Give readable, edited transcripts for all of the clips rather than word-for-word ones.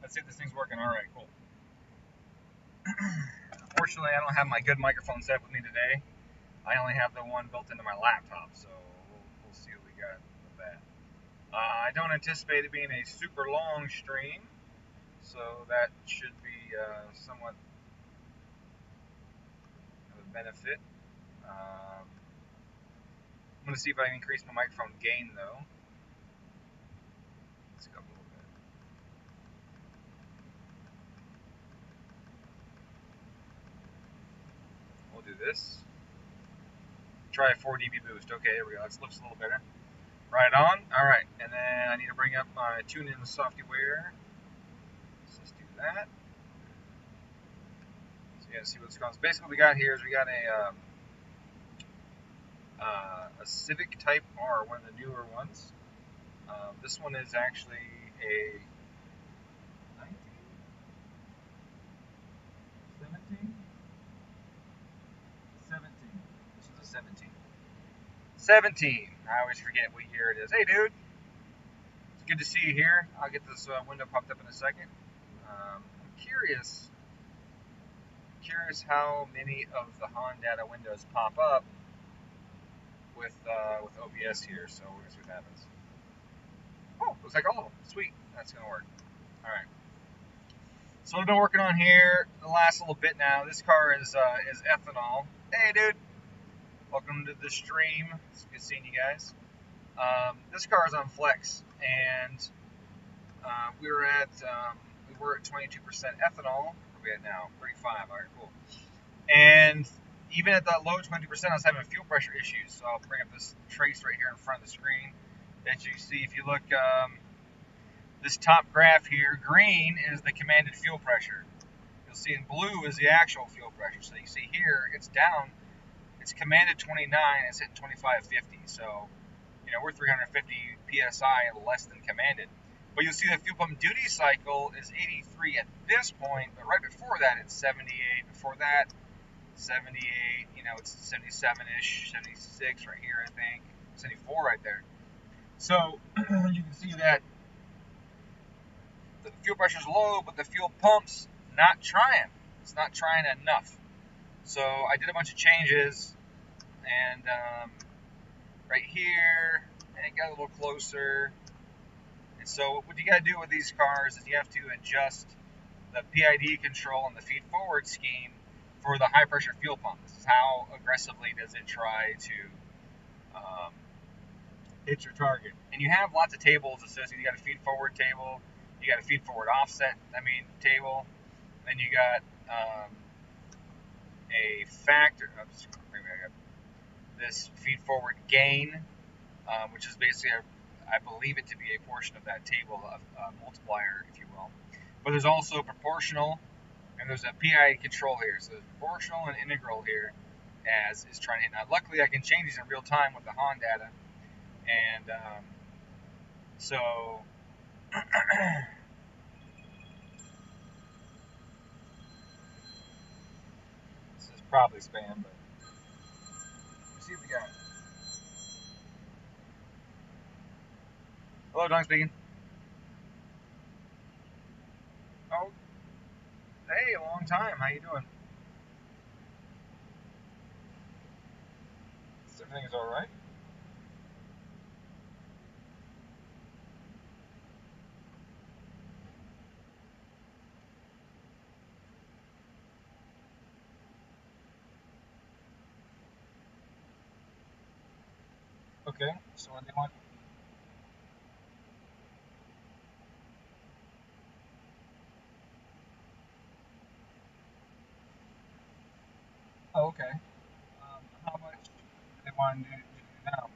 Let's see if this thing's working. All right, cool. Unfortunately, I don't have my good microphone set with me today. I only have the one built into my laptop, so we'll see what we got with that. I don't anticipate it being a super long stream, so that should be somewhat of a benefit. I'm going to see if I can increase my microphone gain, though. Let's go a little bit. We'll do this. Try a 4 dB boost. Okay, there we go. That looks a little better. Right on. All right, and then I need to bring up my tune-in software. So let's do that. So yeah, see what's going on. So basically, what we got here is we got a Civic Type R, one of the newer ones. This one is actually a 19? 17? 17. This is a 17. 17. I always forget what year it is. Hey, dude. It's good to see you here. I'll get this window popped up in a second. I'm curious how many of the Hondata windows pop up with OBS here. So we're gonna see what happens. Oh, looks like all of them. Sweet. That's gonna work. All right. So I've been working on here the last little bit now. This car is ethanol. Hey, dude. Welcome to the stream. It's good seeing you guys. This car is on flex, and we were at 22% ethanol. Where are we at now? 35. All right, cool. And even at that low 20%, I was having fuel pressure issues. So I'll bring up this trace right here in front of the screen that you see. If you look, this top graph here, green is the commanded fuel pressure. You'll see in blue is the actual fuel pressure. So you see here, it's down. It's commanded 29, it's hitting 2550. So, you know, we're 350 psi less than commanded. But you'll see the fuel pump duty cycle is 83 at this point, but right before that it's 78. Before that, 78. You know, it's 77-ish, 76 right here, I think. 74 right there. So you can see that the fuel pressure is low, but the fuel pump's not trying. It's not trying enough. So I did a bunch of changes, and right here, and it got a little closer. And so what you got to do with these cars is you have to adjust the PID control and the feed forward scheme for the high pressure fuel pump. This is how aggressively does it try to hit your target. And you have lots of tables associated. You got a feed forward table, you got a feed forward offset, table. Then you got a factor. Oops, maybe I got this feed forward gain, which is basically I believe it to be a portion of that table of multiplier, if you will. But there's also proportional, and there's a PI control here. So there's proportional and integral here, as is trying to hit. Now, luckily, I can change these in real time with the Hondata, and so. This is probably spam, but let's see what we got. Hello, Don speaking. Oh, hey, a long time. How you doing? Everything is all right. Okay, so what do you want? Oh, okay. How much do they want to do now?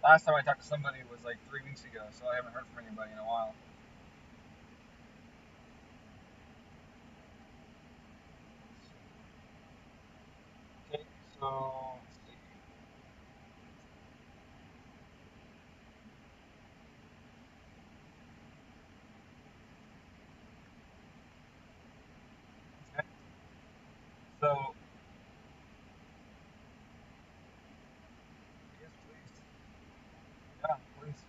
Last time I talked to somebody was like 3 weeks ago, so I haven't heard from anybody in a while. Okay, so let's see. Okay. happens.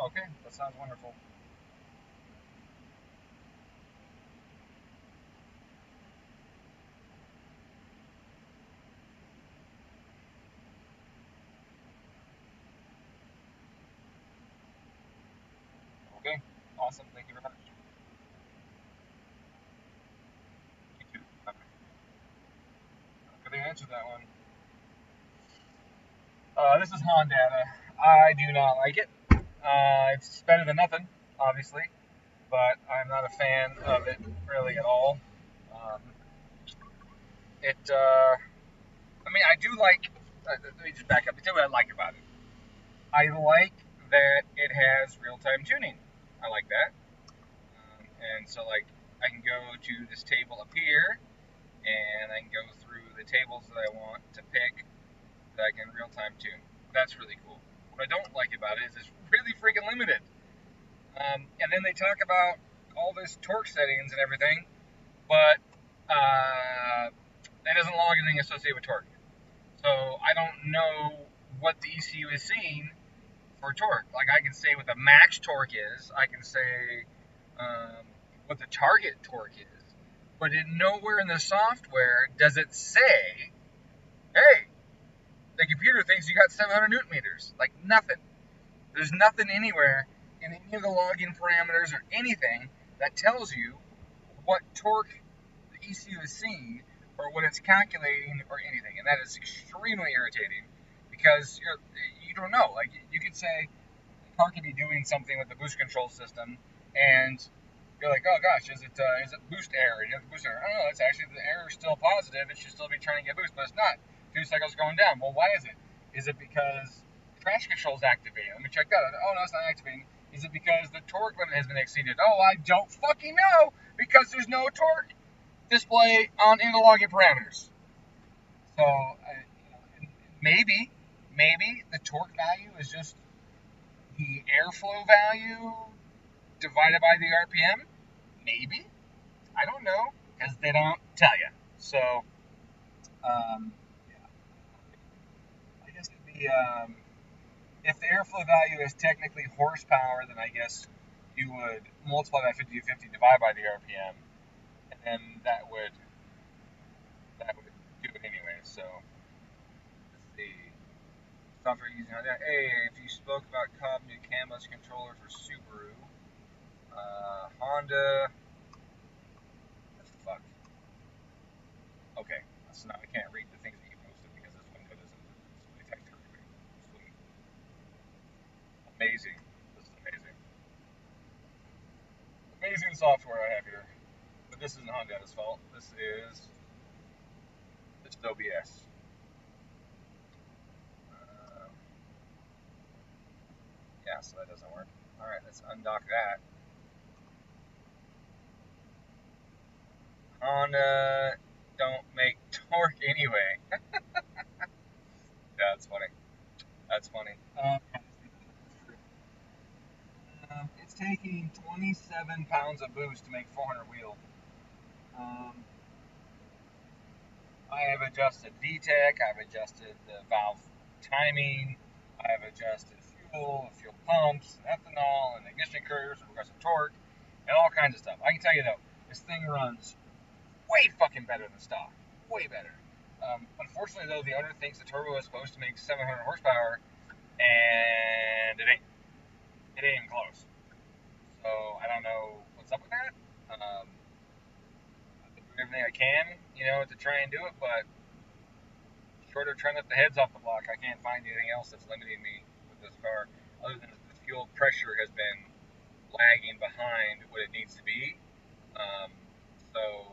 Okay, that sounds wonderful. Okay, awesome. Thank you very much. You too. I'm gonna answer that one. This is Hondata. I do not like it. It's better than nothing, obviously, but I'm not a fan of it really at all. Um, I mean, I do like. Let me just back up. Tell you what I like about it. I like that it has real-time tuning. I like that. And so, like, I can go to this table up here, and I can go through the tables that I want to pick that I can real-time tune. That's really cool. What I don't like about it is it's really freaking limited. And then they talk about all this torque settings and everything, but that doesn't log anything associated with torque. So I don't know what the ECU is seeing for torque. Like I can say what the max torque is, I can say what the target torque is, but nowhere in the software does it say, hey, the computer thinks you got 700 newton meters. Like nothing. There's nothing anywhere in any of the login parameters or anything that tells you what torque the ECU is seeing or what it's calculating or anything. And that is extremely irritating because you don't know. Like you could say the car could be doing something with the boost control system and you're like, oh gosh, is it boost error? You have the boost error. Oh no, it's actually the error is still positive. It should still be trying to get boost, but it's not. 2 cycles going down. Well, why is it? Is it because traction control is activated? Let me check that out. Oh no, it's not activating. Is it because the torque limit has been exceeded? Oh, I don't fucking know because there's no torque display on in the login parameters. So maybe the torque value is just the airflow value divided by the RPM. Maybe, I don't know because they don't tell you. So yeah, I guess it'd be if the airflow value is technically horsepower, then I guess you would multiply that 50 to 50 divided by the RPM, and then that would do it anyway. So let's see. Software using Honda. Hey, if you spoke about Cobb new Camus controller for Subaru, Honda. What the fuck? Okay, so now I can't read the things that you posted because this window doesn't detect everything. Sweet. Amazing. This is amazing. Amazing software I have here. But this isn't Honda's fault. This is OBS. Uh, yeah, so that doesn't work. All right, let's undock that. Honda don't make torque anyway. Yeah, that's funny. That's funny. It's taking 27 pounds of boost to make 400 wheel. Um, I have adjusted VTEC, I've adjusted the valve timing, I have adjusted fuel pumps, ethanol, and ignition curves, and progressive torque, and all kinds of stuff. I can tell you though, this thing runs way fucking better than stock. Way better. Unfortunately though, the owner thinks the turbo is supposed to make 700 horsepower, and it ain't. It ain't even close. So I don't know what's up with that. I've been doing everything I can, to try and do it, but short of trying to lift the heads off the block, I can't find anything else that's limiting me with this car, other than the fuel pressure has been lagging behind what it needs to be. So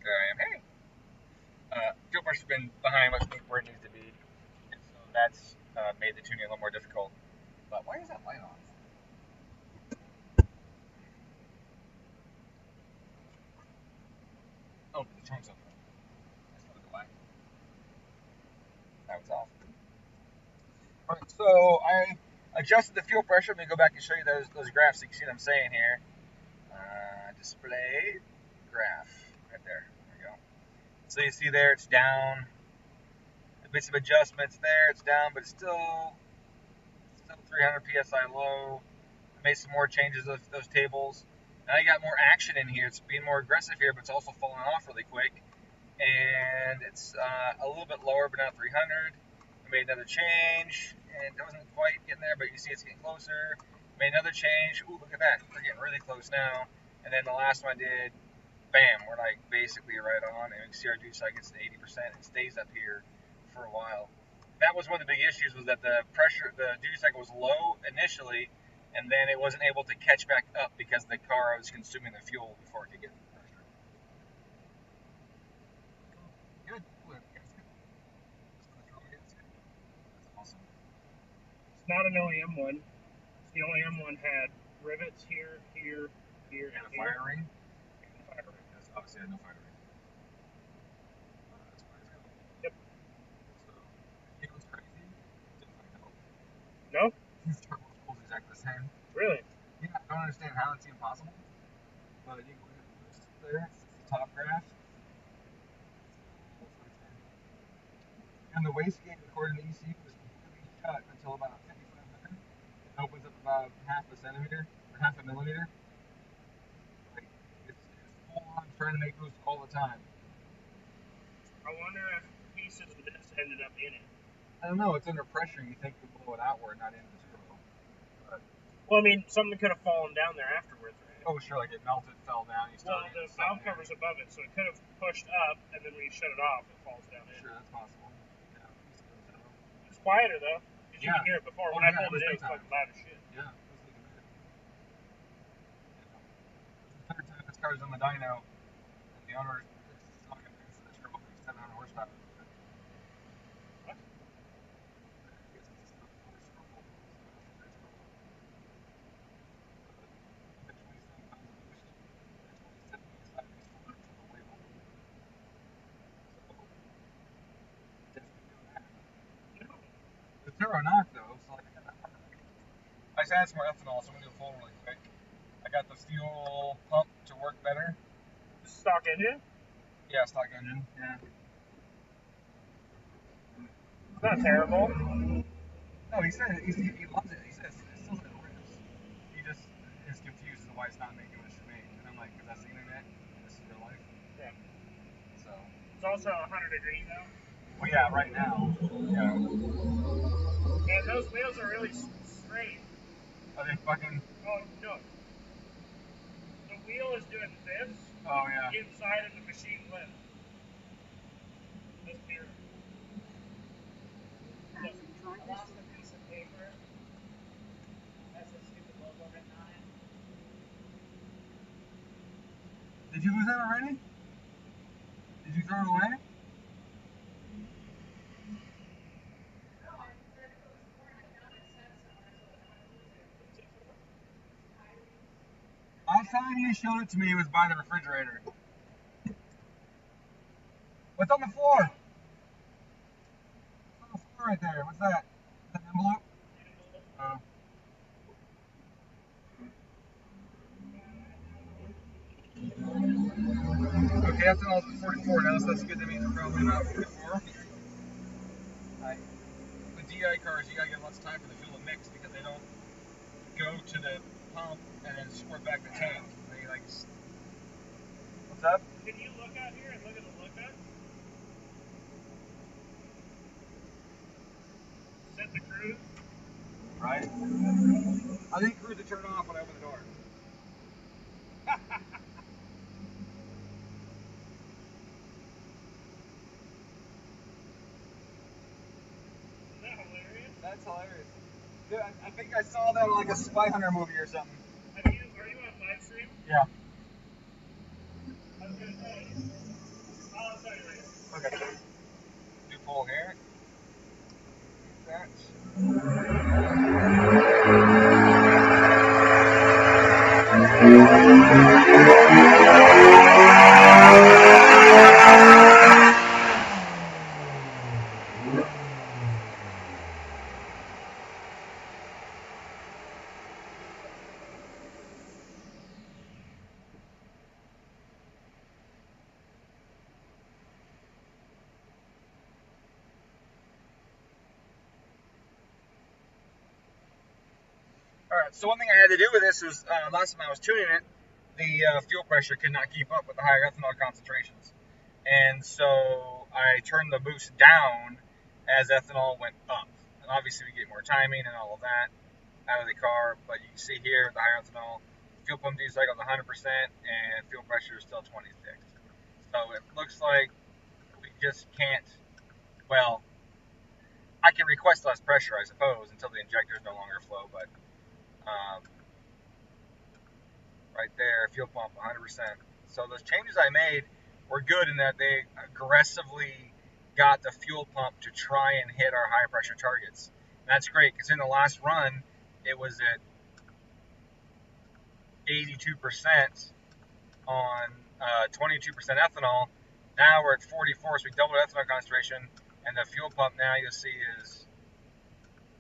there I am. Hey, fuel pressure's been behind where it needs to be, and so that's made the tuning a little more difficult. But why is that light on? Oh, the trunk's open. That's probably why. That was off. All right, so I adjusted the fuel pressure. Let me go back and show you those graphs so you can see what I'm saying here. Display. graph right there. There we go. So you see there, it's down. A bit of adjustments there, it's down, but it's still 300 psi low. I made some more changes of those tables. Now you got more action in here. It's being more aggressive here, but it's also falling off really quick. And it's a little bit lower, but now 300. I made another change, and it wasn't quite getting there, but you see it's getting closer. Made another change. Ooh, look at that. We're getting really close now. And then the last one I did, bam, we're like basically right on. And you can see our dew cycle gets to 80%. It stays up here for a while. That was one of the big issues, was that the dew cycle was low initially, and then it wasn't able to catch back up because the car was consuming the fuel before it could get the pressure. Good. That's awesome. It's not an OEM one. The OEM one had rivets here, here, here, and a fire ring. And a fire ring. That's obviously no fire ring. That's why it's going. Yep. So, you know what's crazy? Didn't find out. No? These turbo pulls exactly the same. Really? Yeah, I don't understand how it's even possible. But you can look at this there. It's the top graph. And the wastegate, according to ECU, is completely shut until about 5500. It opens up about half a centimeter or half a millimeter. Like it's full on trying to make boost all the time. I wonder if pieces of this ended up in it. I don't know. It's under pressure. You think to blow it outward, not into the turbo. But, well, I mean, something could have fallen down there afterwards, right? Oh, sure. Like it melted, fell down. Well, the valve cover's above it, so it could have pushed up, and then when you shut it off, it falls down in. Sure, that's possible. Yeah. It's quieter though. Because you Yeah. can hear it before. Oh, when I yeah, pulled it it in, was it was fucking loud as shit. Yeah, it was looking good. The third time this car's on the dyno, and the owner is not convinced that the turbo makes 700 horsepower. What? I guess it's just the force turbo. The 27 pounds of boost, the 27 psi base motor took a way lower. So, definitely doing that. No. The turbo knock though, so like I got that part. I just added some more ethanol, so I'm gonna do a full really quick. I got the fuel pump to work better. Stock engine? Yeah, stock engine. Yeah. It's not terrible. No, he said he loves it. He says it still says rips. He just is confused as to why it's not making what it should make. And I'm like, because that's the internet. This is real life. Yeah. So. It's also 100 degrees out. Well, yeah, right now. Yeah. And those wheels are really straight. Are they fucking? Oh no. The wheel is doing this. Oh yeah. Inside of the machine lift. This mirror. I lost a piece of paper. That's a stupid logo written on it. Did you lose that already? Did you throw it away? No, I said if it was born, I found it said so, and I told him I would lose it. What's it for? Last time you showed it to me was by the refrigerator. What's on the floor? What's on the floor right there? What's that? Is that an envelope? Oh. Okay, that's all 44 now, so that's good. That means we're probably not 44. The DI cars, you gotta get lots of time for the fuel to mix because they don't go to the pump and then squirt back the tank. They like. What's up? Can you look out here and look at the look up? Set the cruise. Right? I think cruise to turn off when I open the door. Isn't that hilarious? That's hilarious. Dude, I think I saw that on like a Spy Hunter movie or something. Are you on live stream? Yeah. I was gonna tell you. I'll tell you later. Okay. New pole here. That. So one thing I had to do with this was last time I was tuning it, the fuel pressure could not keep up with the higher ethanol concentrations, and so I turned the boost down as ethanol went up. And obviously we get more timing and all of that out of the car, but you can see here with the higher ethanol, fuel pump D cycle is 100% and fuel pressure is still 26. So it looks like we just can't, well, I can request less pressure, I suppose, until the injectors no longer flow, but right there, fuel pump 100%. So those changes I made were good in that they aggressively got the fuel pump to try and hit our high pressure targets. And that's great because in the last run, it was at 82% on 22% ethanol. Now we're at 44, so we doubled ethanol concentration, and the fuel pump now you'll see is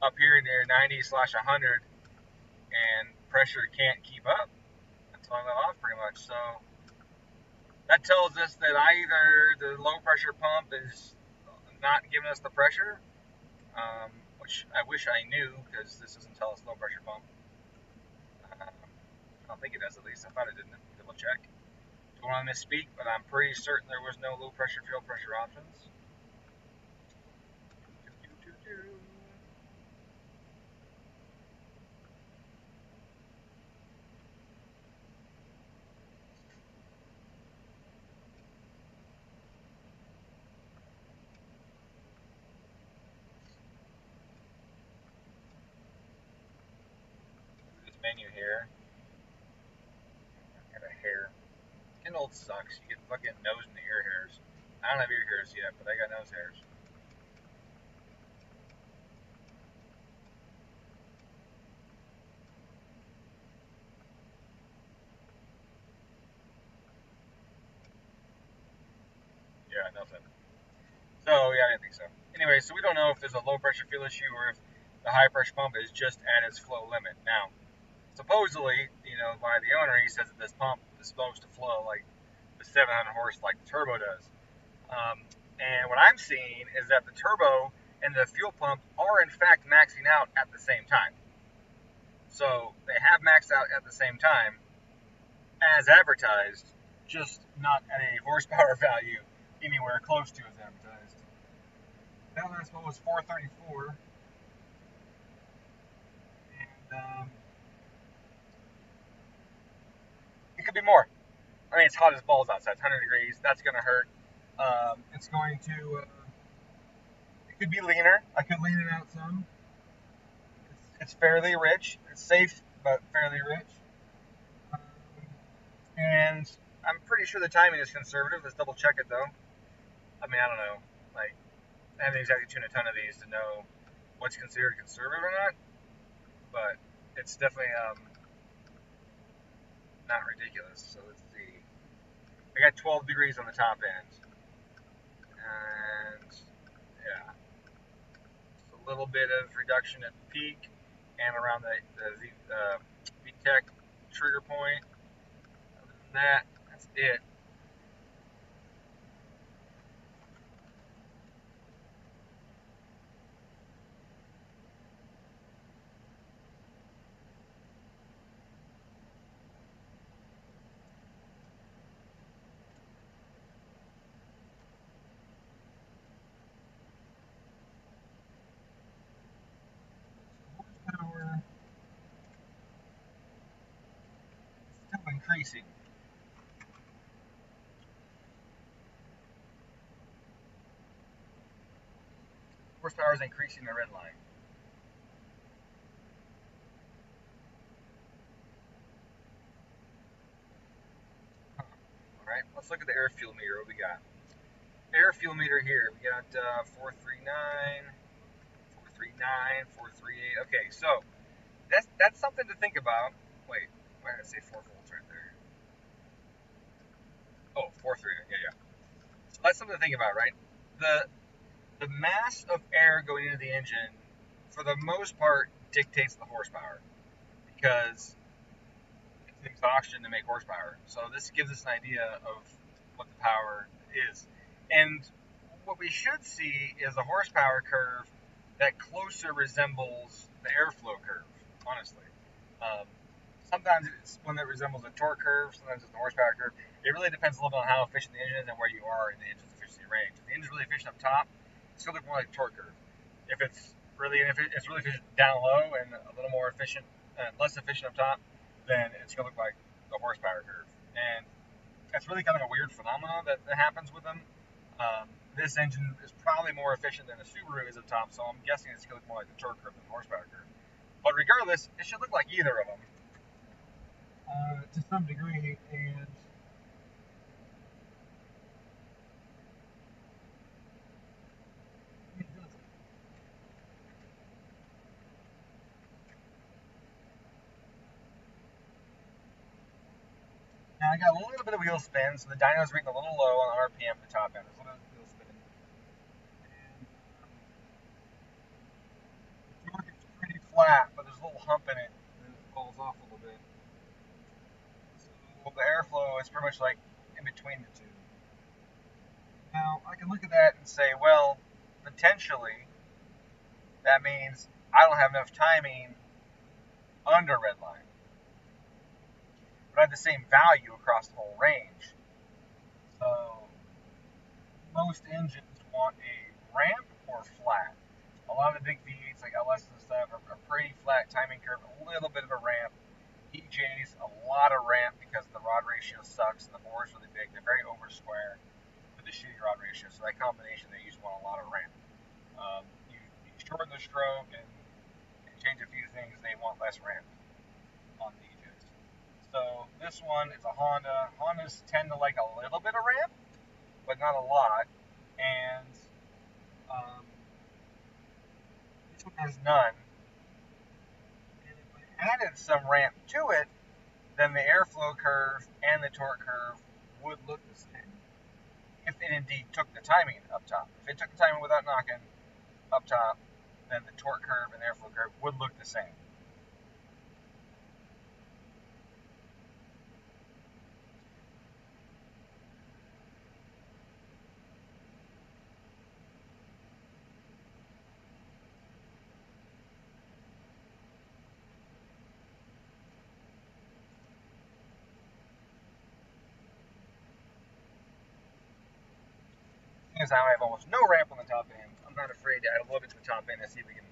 up here near 90/100, and pressure can't keep up until I let off pretty much. So that tells us that either the low pressure pump is not giving us the pressure, which I wish I knew because this doesn't tell us low pressure pump. I don't think it does, at least. I thought it didn't. Double check. Don't want to misspeak, but I'm pretty certain there was no low pressure fuel pressure options. This menu here. I got a hair. Kindled sucks. You get fucking nose and ear hairs. I don't have ear hairs yet, but I got nose hairs. Yeah, nothing. So, yeah, I didn't think so. Anyway, so we don't know if there's a low pressure fuel issue or if the high pressure pump is just at its flow limit. Now, supposedly, by the owner, he says that this pump is supposed to flow like the 700 horse like the turbo does. And what I'm seeing is that the turbo and the fuel pump are in fact maxing out at the same time. So they have maxed out at the same time as advertised, just not at a horsepower value anywhere close to as advertised. That last one was 434. And it could be more. I mean, it's hot as balls outside. It's 100 degrees. That's going to hurt. It's going to, it could be leaner. I could lean it out some. It's fairly rich. It's safe, but fairly rich. And I'm pretty sure the timing is conservative. Let's double check it, though. I mean, I don't know. Like, I haven't exactly tuned a ton of these to know what's considered conservative or not. But it's definitely not ridiculous. So let's see. I got 12 degrees on the top end. And, yeah. Just a little bit of reduction at the peak and around the VTEC trigger point. Other than that, that's it. Horsepower still increasing. Horsepower is increasing the red line. Alright, let's look at the air fuel meter. What we got? Air fuel meter here. We got 439, 439, 438. Okay, so that's something to think about. Wait, why did I say 4 volts right there? Oh, 439. Yeah. So that's something to think about, right? The mass of air going into the engine, for the most part, dictates the horsepower because it's exhaustion to make horsepower. So this gives us an idea of what the power is. And what we should see is a horsepower curve that closer resembles the airflow curve, honestly. Sometimes it's one that resembles a torque curve, sometimes it's a horsepower curve. It really depends a little bit on how efficient the engine is and where you are in the engine's efficiency range. If the engine's really efficient up top, it's going to look more like a torque curve. If it's really efficient down low and a little more efficient, less efficient up top, then it's going to look like the horsepower curve. And that's really kind of a weird phenomenon that happens with them. This engine is probably more efficient than a Subaru is up top, so I'm guessing it's going to look more like the torque curve than the horsepower curve. But regardless, it should look like either of them. To some degree, and it doesn't. Now I got a little bit of wheel spin, so the dyno's reading a little low on RPM at the top end. There's a little bit of wheel spin. And the torque is pretty flat, but there's a little hump in it, and it falls off a little bit. So the airflow is pretty much like in between the two. Now, I can look at that and say, well, potentially, that means I don't have enough timing under redline. But I have the same value across the whole range. So, most engines want a ramp or flat. A lot of the big V8s, like LS and stuff, are pretty flat timing curve, a little bit of a ramp. EJs, a lot of ramp because the rod ratio sucks and the bore is really big. They're very over square with the shitty rod ratio. So that combination, they usually want a lot of ramp. You shorten the stroke and change a few things, they want less ramp on the EJs. So this one is a Honda. Hondas tend to like a little bit of ramp, but not a lot. And this one has none. And if I added some ramp to it, then the airflow curve and the torque curve would look the same. If it indeed took the timing up top. If it took the timing without knocking up top, then the torque curve and airflow curve would look the same. As I have almost no ramp on the top end, I'm not afraid to add a little bit to the top end and see if we can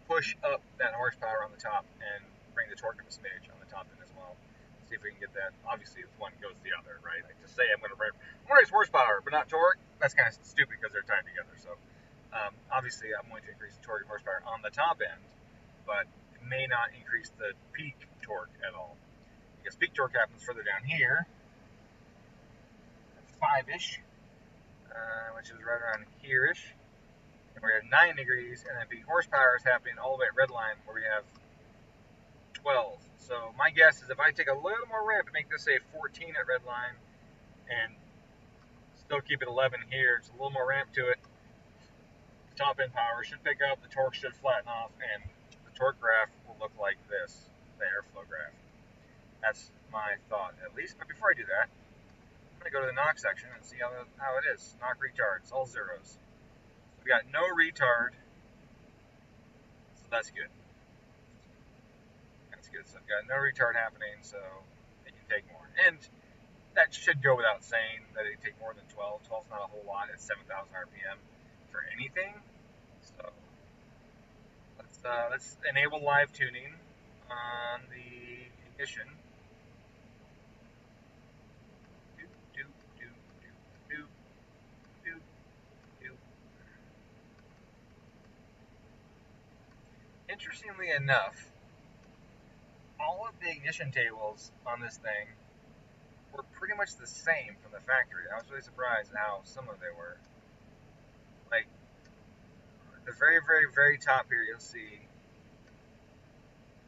push up that horsepower on the top and bring the torque up a smidge on the top end as well. See if we can get that. Obviously, if one goes the other, right? Like to say I'm going to raise horsepower but not torque, that's kind of stupid because they're tied together. So obviously, I'm going to increase the torque and horsepower on the top end, but it may not increase the peak torque at all because peak torque happens further down here, 5-ish. Which is right around here-ish. And we have 9 degrees, and then peak horsepower is happening all the way at redline where we have 12. So my guess is if I take a little more ramp to make this say 14 at redline and still keep it 11 here, just a little more ramp to it, the top end power should pick up, the torque should flatten off, and the torque graph will look like this, the airflow graph. That's my thought, at least. But before I do that, I'm going to go to the knock section and see how it is. Knock retards, all zeros. We got no retard, so that's good. That's good. So I've got no retard happening, so it can take more. And that should go without saying that it can take more than 12. 12 is not a whole lot at 7,000 RPM for anything. So let's enable live tuning on the ignition. Interestingly enough, all of the ignition tables on this thing were pretty much the same from the factory. I was really surprised at how similar they were. Like, the very, very, very top here, you'll see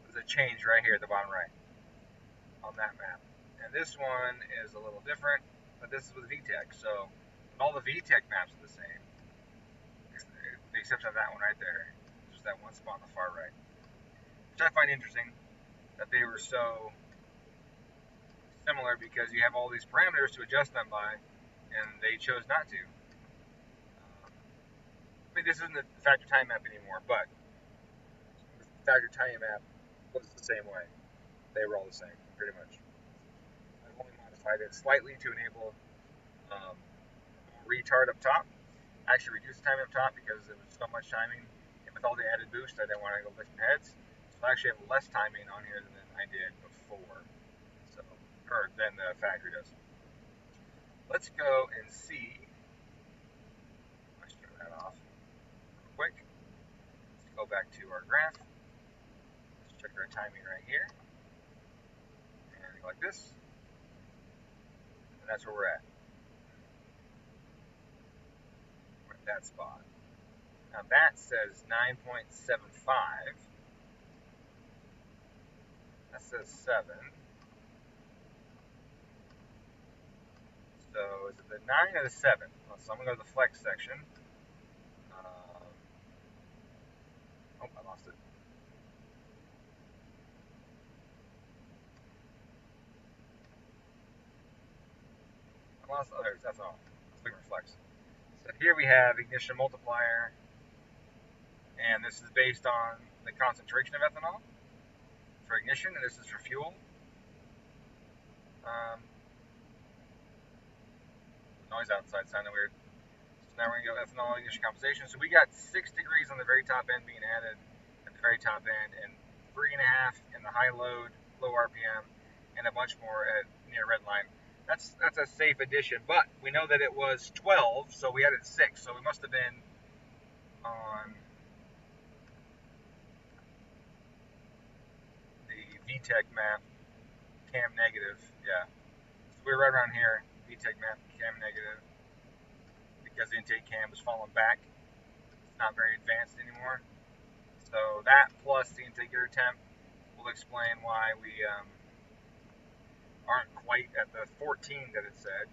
there's a change right here at the bottom right on that map. And this one is a little different, but this is with VTEC. So all the VTEC maps are the same, with the exception of that one right there. Just that one spot on the far right, which I find interesting that they were so similar because you have all these parameters to adjust them by, and they chose not to. I mean, this isn't the factory time map anymore, but the factory time map was the same way. they were all the same, pretty much. I've only modified it slightly to enable retard up top. I actually reduced the timing up top because it was so much timing, and with all the added boost, I didn't want to go lifting heads. So I actually have less timing on here than I did before, so or than the factory does. Let's go and see. Let's turn that off real quick. Let's go back to our graph. Let's check our timing right here, and go like this, and that's where we're at. We're at that spot. Now that says 9.75. That says 7. So is it the 9 or the 7? So I'm going to go to the flex section. Oh, I lost it. Oh, there's that's all. Let's look at flex. So here we have ignition multiplier, and this is based on the concentration of ethanol for ignition, and this is for fuel. Noise outside sounding weird. So now we're going to go ethanol ignition compensation. So we got 6 degrees on the very top end being added at the very top end, and 3.5 in the high load, low RPM, and a bunch more at near red line. That's a safe addition, but we know that it was 12, so we added 6, so we must have been on the VTEC map, cam negative, yeah. So we were right around here, VTEC map, cam negative, because the intake cam was falling back. It's not very advanced anymore. So that plus the intake air temp will explain why we aren't quite at the 14 that it said.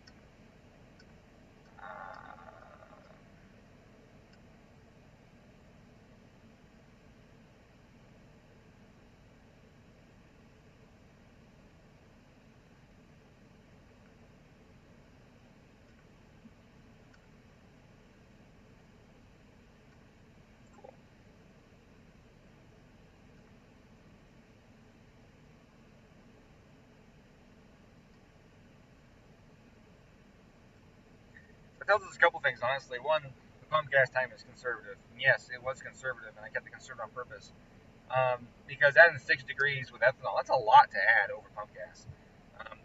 It tells us a couple things, honestly. One, the pump gas time is conservative. And yes, it was conservative, and I kept it conservative on purpose. Because adding 6 degrees with ethanol, that's a lot to add over pump gas.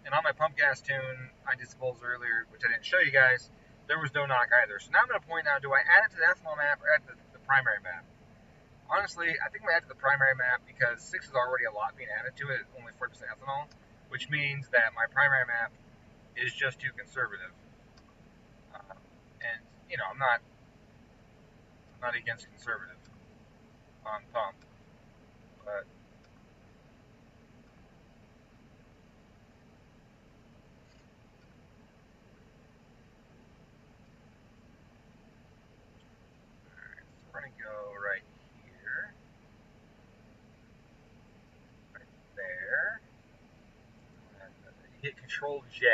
And on my pump gas tune I disposed earlier, which I didn't show you guys, there was no knock either. So now I'm going to point out, do I add it to the ethanol map or add it to the primary map? Honestly, I think I'm going to add it to the primary map because 6 is already a lot being added to it, only 40% ethanol, which means that my primary map is just too conservative. And, you know, I'm not against conservative on pump, but alright, so we're going to go right here, right there, and hit Control J.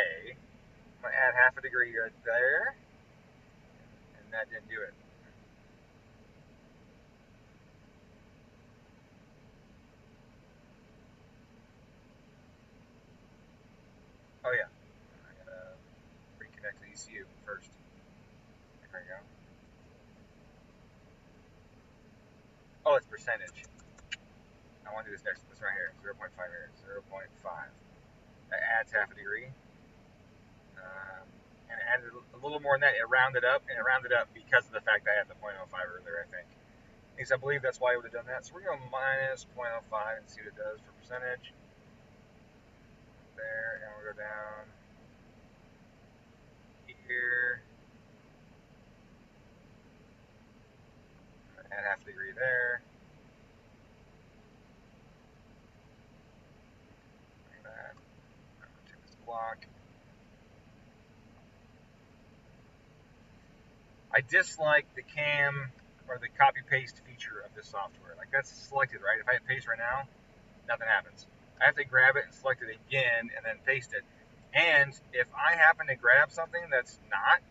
I'm going to add half a degree right there, and that didn't do it. Oh yeah, I gotta reconnect the ECU first. There we go. Oh, it's percentage. I want to do this next. This right here, 0.5 here, 0.5. That adds half a degree. And it added a little more than that. It rounded up, and it rounded up because of the fact that I had the 0.05 earlier, I think. At least I believe that's why it would have done that. So we're going to minus 0.05 and see what it does for percentage. There, and we'll go down here. Add half a degree there. Like that. Take this block. I dislike the cam or the copy paste feature of this software. Like that's selected, right? If I hit paste right now, nothing happens. I have to grab it and select it again and then paste it. And if I happen to grab something that's not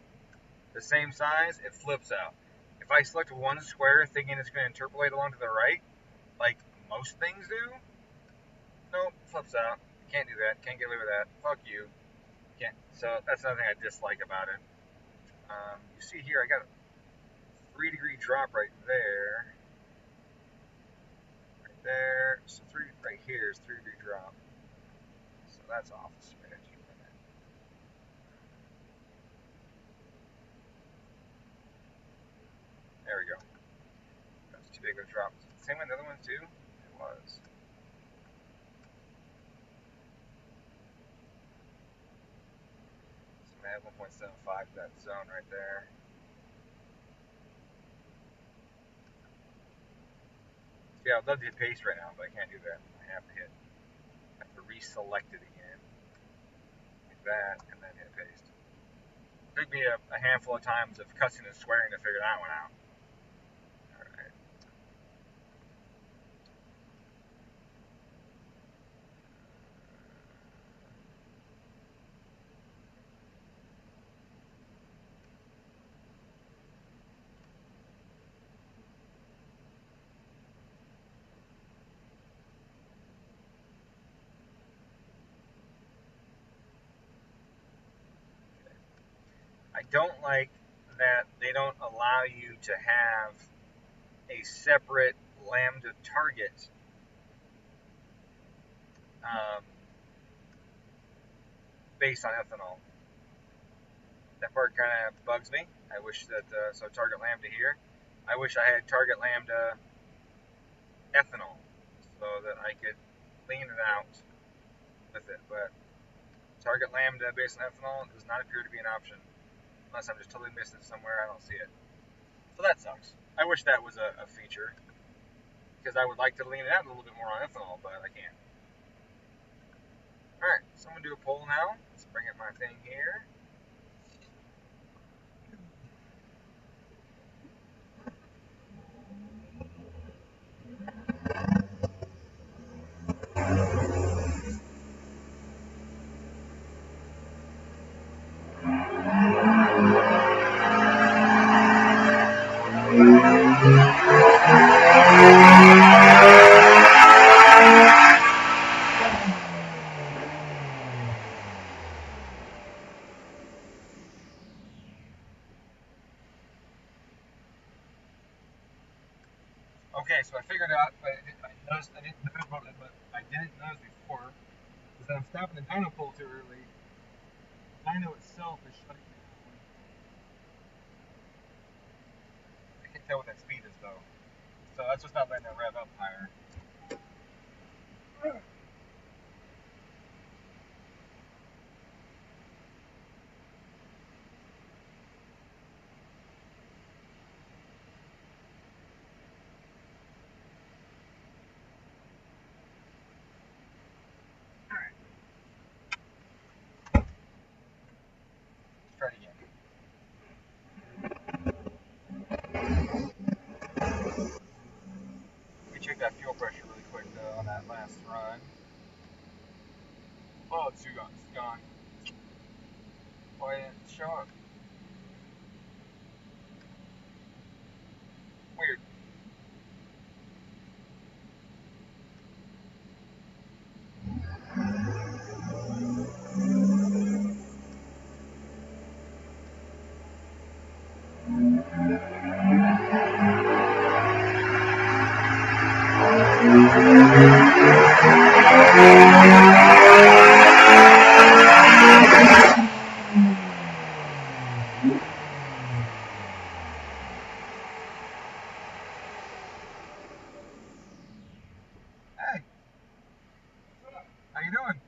the same size, it flips out. If I select one square thinking it's going to interpolate along to the right, like most things do, Nope, flips out. Can't do that. Can't get away with that. Fuck you. Can't. So that's another thing I dislike about it. You see here, I got a 3-degree drop right there. Right there. So right here is 3-degree drop. So that's off the smidge. There we go. That's too big of a drop. Same with the other one too? It was. So I have 1.75 that zone right there. Yeah, I'd love to hit paste right now, but I can't do that. I have to reselect it again. Like that, and then hit paste. Took me a handful of times of cussing and swearing to figure that one out. Alright. I don't like that they don't allow you to have a separate lambda target based on ethanol. That part kind of bugs me. I wish that, so target lambda here. I wish I had target lambda ethanol so that I could lean it out with it, but target lambda based on ethanol does not appear to be an option. Unless I'm just totally missing it somewhere, I don't see it. So that sucks. I wish that was a feature, because I would like to lean it out a little bit more on ethanol, but I can't. Alright, so I'm going to do a poll now. Let's bring up my thing here. Okay, so I figured out, but I didn't know about it, but I didn't notice before, is that I'm stopping the dyno pull too early. The dyno itself is shutting down. I can't tell what that speed is though. So that's what's not letting it rev up higher. Alright. Let's try it again. Let me check that fuel pressure really quick though on that last run. Oh, it's gone. It's gone. Why didn't it show up? Weird. Hey, how you doing?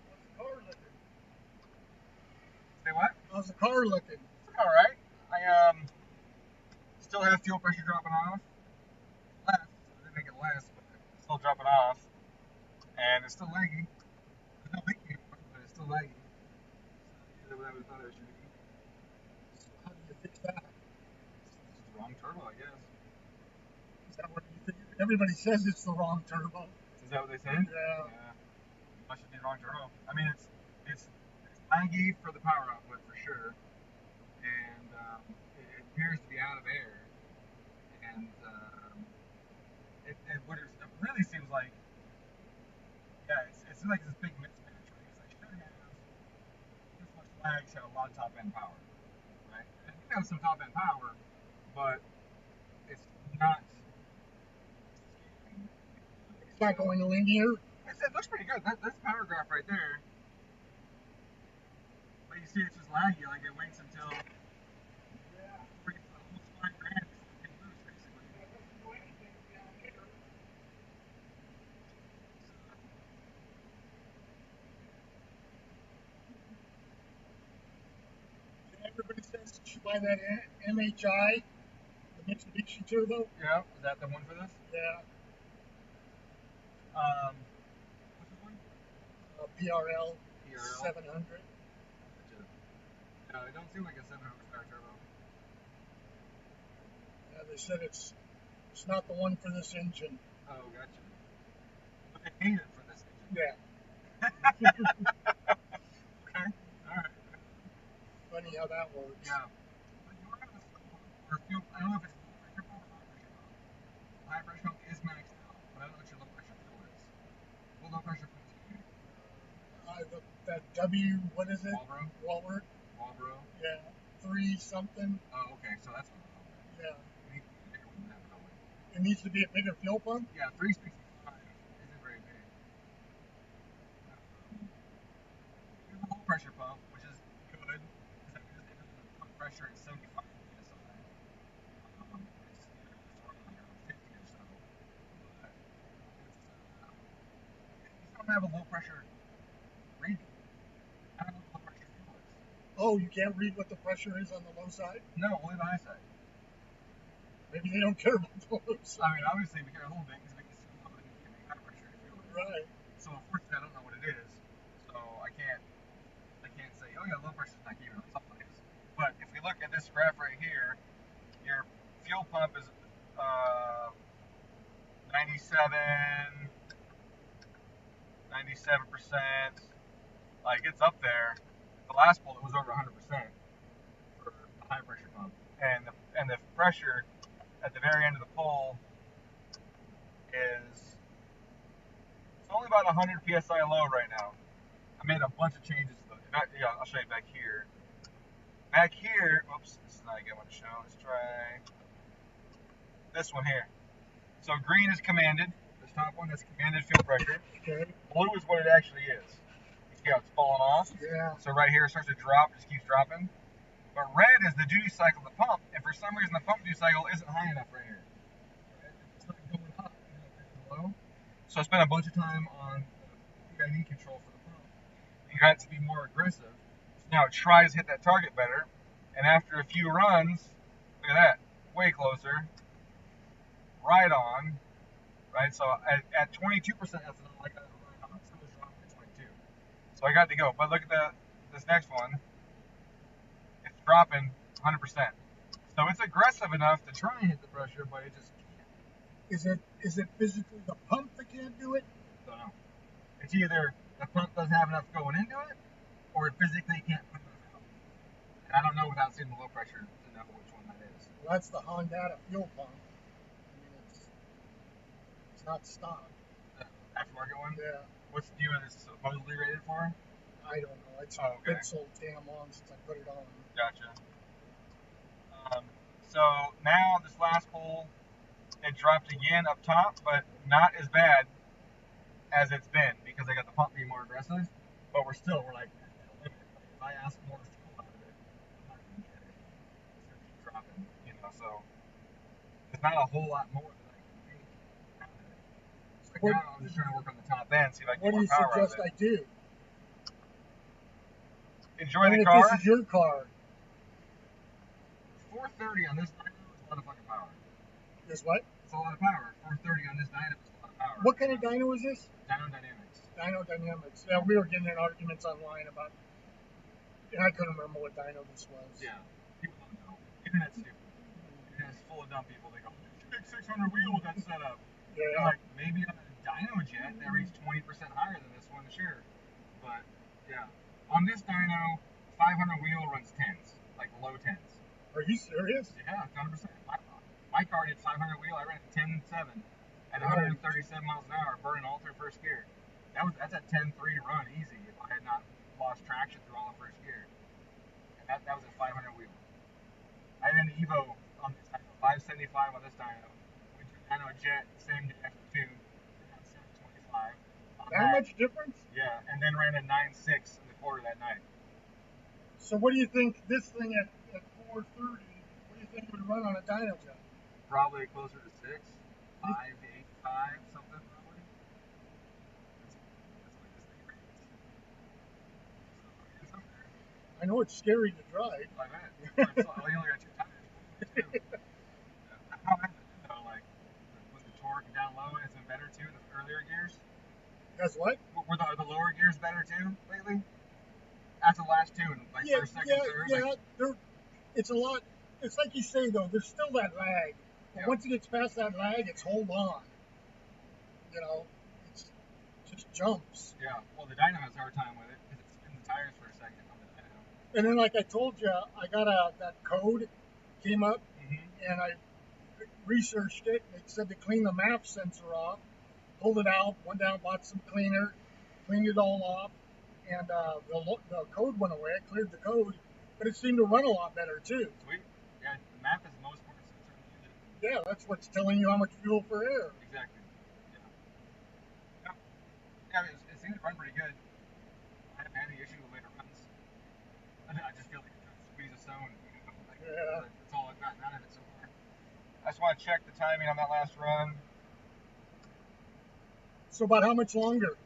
How's the car looking? Say what? How's the car looking? All right. I still have fuel pressure dropping off. Less. I didn't make it less, but it's still dropping off, and it's still laggy. It's not leaking anymore, but it's still laggy. It's not what I thought it should be. So how do you fix that? It's the wrong turbo, I guess. Is that what you think? Everybody says it's the wrong turbo. Is that what they said? Yeah. Must be the wrong turbo. I mean, it's laggy for the power output for sure, and it appears to be out of air, and it really seems like, yeah, it seems like this big mismatch, right? Because I should have this much lag to have a lot of top end power, right? And it has some top end power, but it's not. It's not going linear. It looks pretty good. That's power graph right there. But you see, it's just laggy. Like it waits until. Yeah. Almost $5 grand before it can lose, basically. It doesn't do anything down here. Everybody says you should buy that MHI, the Mitsubishi Turbo. Yeah. Is that the one for this? Yeah. What's this one? PRL PRL 700. No, it don't seem like a 700 horsepower turbo. Yeah, they said it's not the one for this engine. Oh, gotcha. But they made it for this engine. Yeah. Okay. All right. Funny how that works. Yeah. But you are having a or fuel. I don't know if it's low pressure pump or high pressure pump. High pressure pump is maxed out, but I don't know what your low pressure fuel is. What low pressure pump do you use? That W, what is it? Walbro. Walbro. Yeah. 3 something. Oh, okay. So that's what. Yeah. It needs to be a bigger one than that, probably. It needs to be a bigger fuel pump? Yeah, 365 isn't very big. Here's a low pressure pump, which is good because that means it has a pump pressure at 75 psi. It's running like around 50 or so. But these don't have a low pressure reading. I don't know what the low pressure fuel is. Oh, you can't read what the pressure is on the low side? No, only the high side. Maybe they don't care about the low side. I mean, obviously we care a little bit because we can see how many high pressure fuel is. Right. So unfortunately, I don't know what it is. So I can't say, oh yeah, low pressure is not keeping it someplace. But if we look at this graph right here, your fuel pump is 97%. Like it's up there. The last pull it was over 100% for the high pressure pump, and the pressure at the very end of the pull is it's only about 100 psi low right now. I made a bunch of changes to the. Yeah, I'll show you back here. Back here, oops, this is not a good one to show. Let's try this one here. So green is commanded. This top one is commanded fuel pressure. Okay. Blue is what it actually is. You see how it's falling off? Yeah. So right here it starts to drop, just keeps dropping. But red is the duty cycle of the pump, and for some reason the pump duty cycle isn't high enough right here. It's not going up, below. So I spent a bunch of time on the PID control for the pump. You got it to be more aggressive. So now it tries to hit that target better, and after a few runs, look at that, way closer, right on, right? So at 22%, that's not like a right on. It's still dropping at 22. So I got to go. But look at this next one. It's dropping 100%. So it's aggressive enough to try and hit the pressure, but it just can't. Is it physically the pump that can't do it? Don't know. It's either the pump doesn't have enough going into it, or it physically can't put enough out. And I don't know without seeing the low pressure to know which one that is. Well, that's the Hondata fuel pump. I mean, it's not stock. The aftermarket one? Yeah. What's the one it's supposedly rated for? I don't know. It's okay. been so damn long since I put it on. Gotcha. So now this last pull, it dropped again up top, but not as bad as it's been because I got the pump being more aggressive. But we're like at that limit. Like if I ask more fuel out of it, I'm not gonna get it. It's gonna keep dropping, So there's not a whole lot more that I can make out of it. So now I'm just trying to work on the top end, see if I can get more power out of it. What do you suggest I do? Enjoy the If car. this is your car. 430 on this dyno is a lot of fucking power. Is what? It's a lot of power. 430 on this dyno is a lot of power. What kind of dyno is this? Dyno Dynamics. Dyno Dynamics. Yeah, we were getting in arguments online about. And I couldn't remember what dyno this was. Yeah, people don't know. Internet's stupid. Internet's full of dumb people. They go, "You make 600 wheel with that setup." Yeah. They're like, maybe on a dyno jet that reads 20% higher than this one, sure. But yeah, on this dyno, 500 wheel runs 10s, like low 10s. Are you serious? Yeah, 100%. My car did 500 wheel. I ran 10.7. at 137 miles an hour, burning all through first gear. That's a 10-3 run easy if I had not lost traction through all of first gear. And that was a 500 wheel. I had an Evo on this dyno, 575 on this dyno. Went to dyno jet, same day after tune, ran 725. That much difference? Yeah, and then ran a 9.6 in the quarter that night. So what do you think this thing at 430? What do you think it would run on a dyno jet? Probably closer to 6, 5, 8, 5, something probably. That's what this thing rates. So it's up there. I know it's scary to drive. I bet. You only got 2 tires. How has it been though? Like, was the torque down low and it's been better too in the earlier gears? That's what? Were the lower gears better too lately? After the last tune, like first, second, third? Yeah, Like, it's a lot. It's like you say though, there's still that lag. But Yeah. once it gets past that lag, it's hold on. You know, it's just jumps. yeah. Well, the dyno has a hard time with it because it spins the tires for a second on the dyno. And then, like I told you, I got that code came up, and I researched it. It said to clean the map sensor off, pulled it out, went down, bought some cleaner, cleaned it all off, and the code went away. I cleared the code, but it seemed to run a lot better too. Sweet. Yeah, the map is the most important sensor in the engine. Yeah, that's what's telling you how much fuel per air. Exactly. Yeah. Yeah, it seems to run pretty good. I haven't had any issue with later runs. I just feel like I'm trying to squeeze a stone. Like, Yeah. That's all I've gotten out of it so far. I just want to check the timing on that last run. So about how much longer?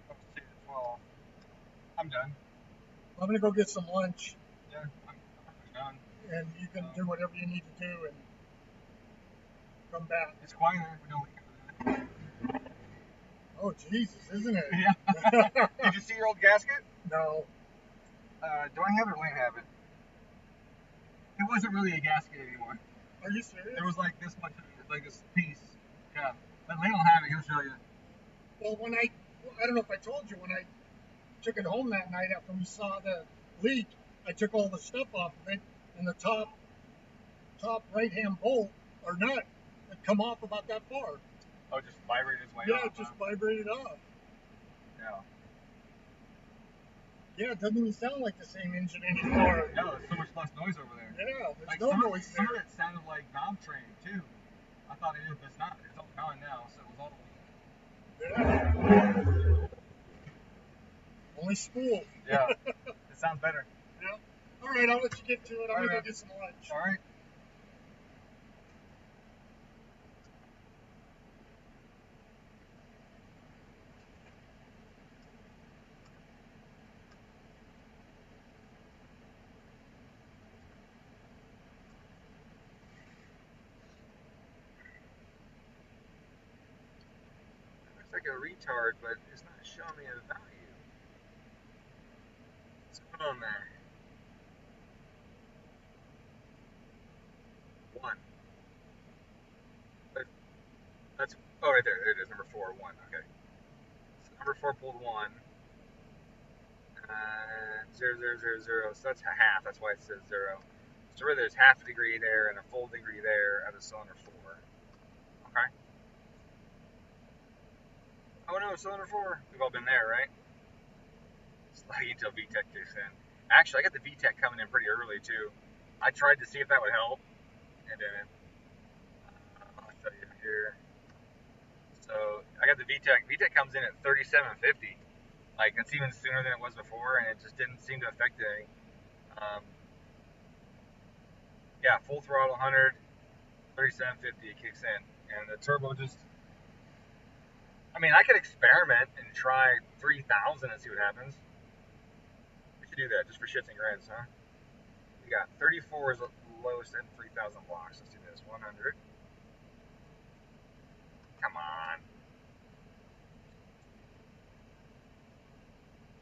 Let's see, 12. I'm done. I'm gonna go get some lunch, Yeah, I'm pretty done. and you can do whatever you need to do and come back. It's quieter if we don't leave it for that. Oh Jesus, isn't it? Yeah. Did you see your old gasket? No. Do I have it or Lane have it? It wasn't really a gasket anymore. Are you serious? There was like this much, like this piece. Yeah. But Lane will have it. He'll show you. Well, I don't know if I told you, when I took it home that night after we saw the leak, I took all the stuff off of it, and the top right-hand bolt or nut had come off about that far. Oh, just vibrated its way Yeah, off. it just vibrated off. Yeah. Yeah, it doesn't even sound like the same engine anymore. No, there's so much less noise over there. Yeah, there's Like no some noise of there. it sounded like knob train too. I thought it is, but it's not. It's all gone now, so it was all. Yeah. Only spool. Yeah. It sounds better. Yeah. All right, I'll let you get to it. I'm All gonna go right. get some lunch. All right. Looks like a retard, but it's not showing me a value. What's going on there? 1. That's right there. There it is. Number 4, 1. Okay. So number 4 pulled 1. 0, 0, 0, 0. So that's a half. That's why it says 0. So really, there's half a degree there and a full degree there at a cylinder 4. Okay. Oh no, cylinder 4. We've all been there, right? Sliding until VTEC kicks in. Actually, I got the VTEC coming in pretty early too. I tried to see if that would help, and didn't. I'll tell you here. So I got the VTEC. VTEC comes in at 3750. Like, it's even sooner than it was before, and it just didn't seem to affect anything. Yeah, full throttle 100, 3750, it kicks in. And the turbo just, I mean, I could experiment and try 3000 and see what happens. We should do that just for shits and grins, huh? We got 34 is the lowest and 3000 blocks. Let's do this. 100. Come on.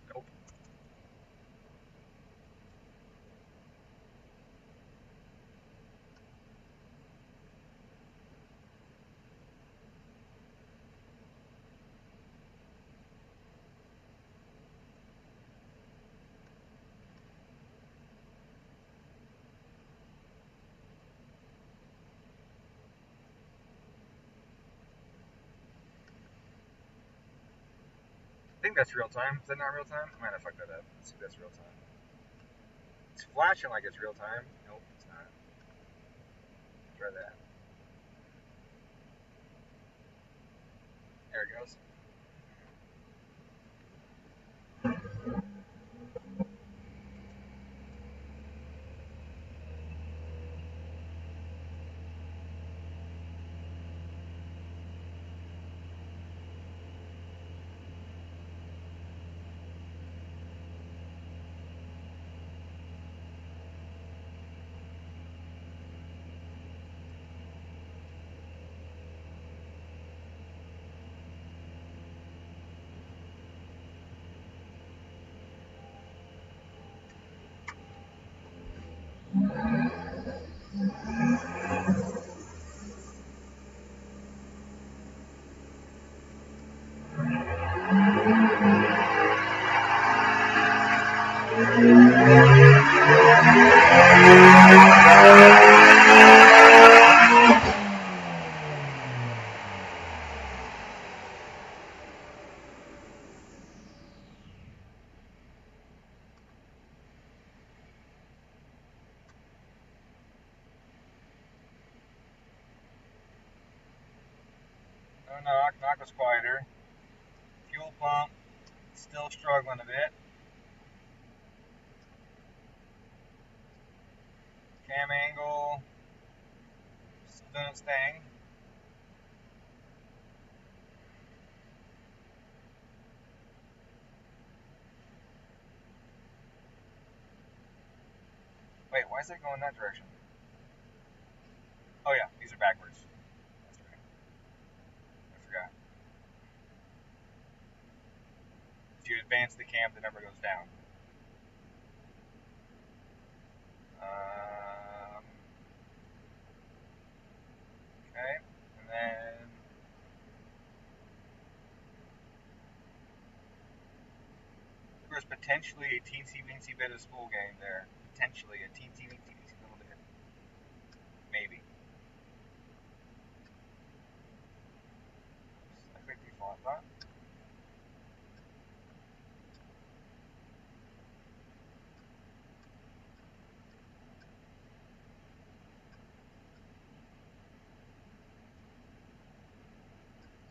Nope. think that's real time. Is that not real time? I might have fucked that up. Let's see if that's real time. It's flashing like it's real time. Nope, it's not. Try that. There it goes. No knock. Knock was quieter. Fuel pump still struggling a bit. Cam angle still doing its thing. Wait, why is it going that direction? Oh yeah, these are backwards. That's right. I forgot. If you advance the cam, the number goes down. Okay, and then there was potentially a teensy weensy bit of school game there. Potentially a teensy weensy little bit. Maybe. I click default thought.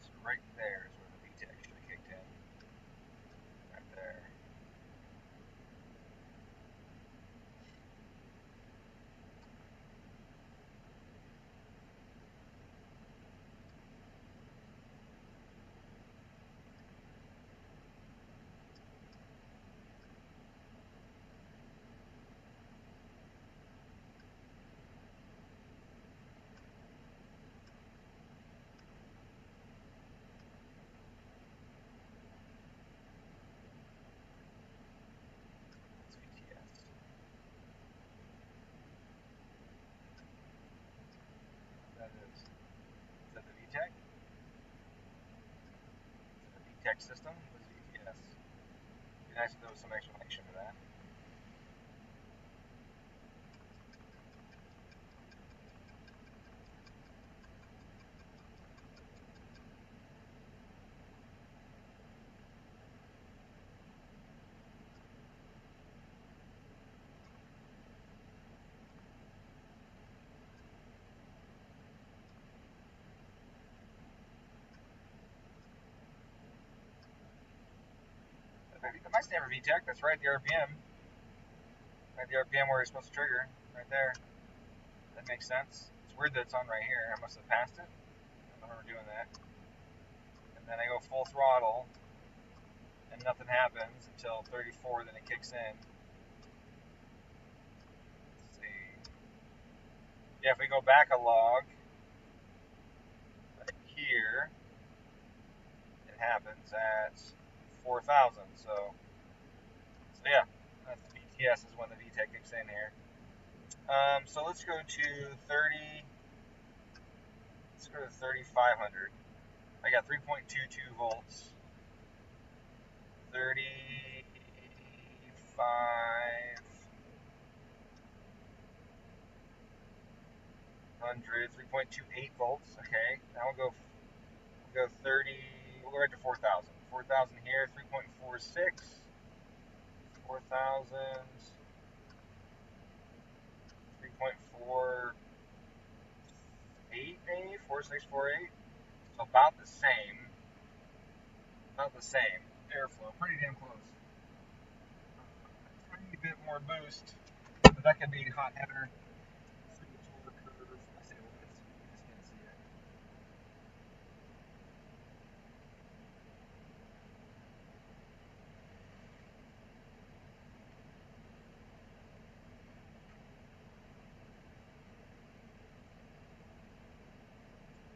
So right there is where the VTEC should have kicked in. Right there. That's VTS. That is. Is that the VTEC? Is that the VTEC system? What is VTS? It'd be nice if there was some explanation to that. That might stand for VTEC. That's right, the RPM. Right, the RPM where you're supposed to trigger. Right there. That makes sense. It's weird that it's on right here. I must have passed it. I remember doing that. And then I go full throttle, and nothing happens until 34, then it kicks in. Let's see. Yeah, if we go back a log, right here, it happens at 4,000. So yeah, that's the BTS is when the VTEC kicks in here. So let's go to 30. Let's go to 3,500. I got 3.22 volts. 3,500. 3.28 volts. Okay, now we'll go 30. We'll go right to 4,000. 4,000 here, 3.46, 4,000, 3.48 maybe, 4648. So about the same. About the same airflow, pretty damn close. A tiny bit more boost, but that could be hot header. I say well, you just can't see it.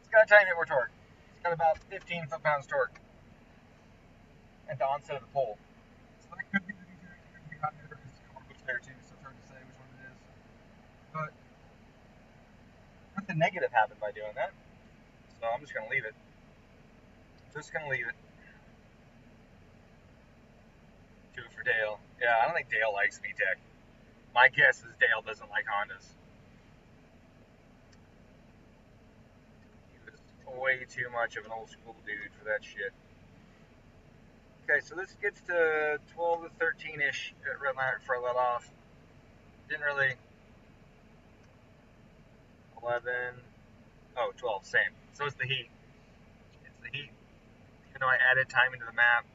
It's got a tiny bit more torque. It's got about 15 foot-pounds torque at the onset of the pull. So that could be the DJ, it could be hot header. There's more boost there too, so it's hard to say which one it is. But nothing negative happened by doing that. So I'm just gonna leave it. Just gonna leave it. Do it for Dale. Yeah, I don't think Dale likes VTEC. My guess is Dale doesn't like Hondas. He was way too much of an old school dude for that shit. Okay, so this gets to 12 to 13-ish at red light before I let off. Didn't really... 11... Oh, 12, same. So it's the heat. It's the heat. Even though I added time into the map,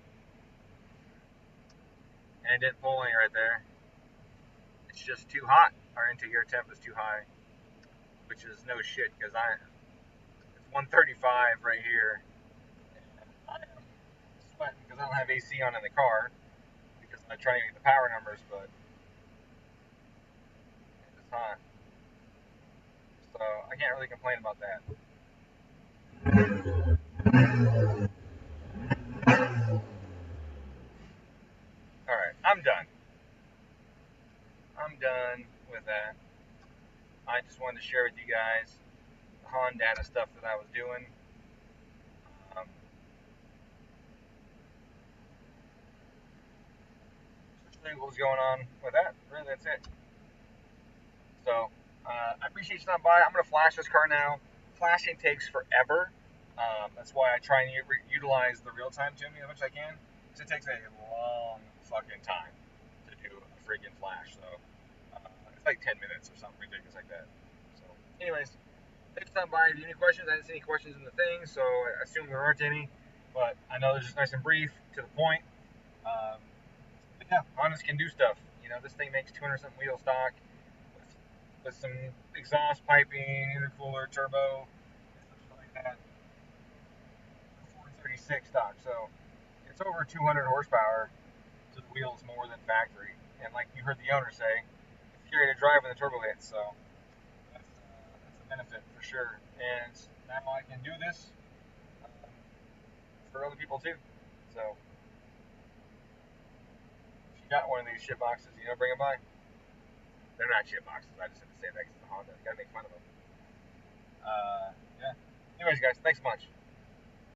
and it didn't pull any right there. It's just too hot. Our interior temp is too high, which is no shit, because it's 135 right here. I am sweating because I don't have AC on in the car, because I'm trying to get the power numbers, but it's hot. So I can't really complain about that. Alright, I'm done. I'm done with that. I just wanted to share with you guys the Hondata stuff that I was doing. Just what was going on with that. Really, that's it. So, I appreciate you stopping by. I'm going to flash this car now. Flashing takes forever. That's why I try and utilize the real-time tuning as much as I can. Because it takes a long fucking time to do a freaking flash. So, it's like 10 minutes or something ridiculous like that. So, anyways, thanks for stopping by. If you have any questions, I didn't see any questions in the thing, so I assume there aren't any. But I know they're just nice and brief, to the point. But yeah, Hondas can do stuff. You know, this thing makes 200-something wheel stock with some exhaust piping, intercooler, turbo, and stuff like that. 436 stock, so it's over 200 horsepower to the wheels more than factory. And like you heard the owner say, it's scary to drive when the turbo hits, so that's a benefit for sure. And now I can do this for other people too. So if you got one of these shit boxes, bring them by. They're not shit boxes. I just had to say that because it's a Honda. Gotta make fun of them. Yeah. Anyways, guys, thanks so much.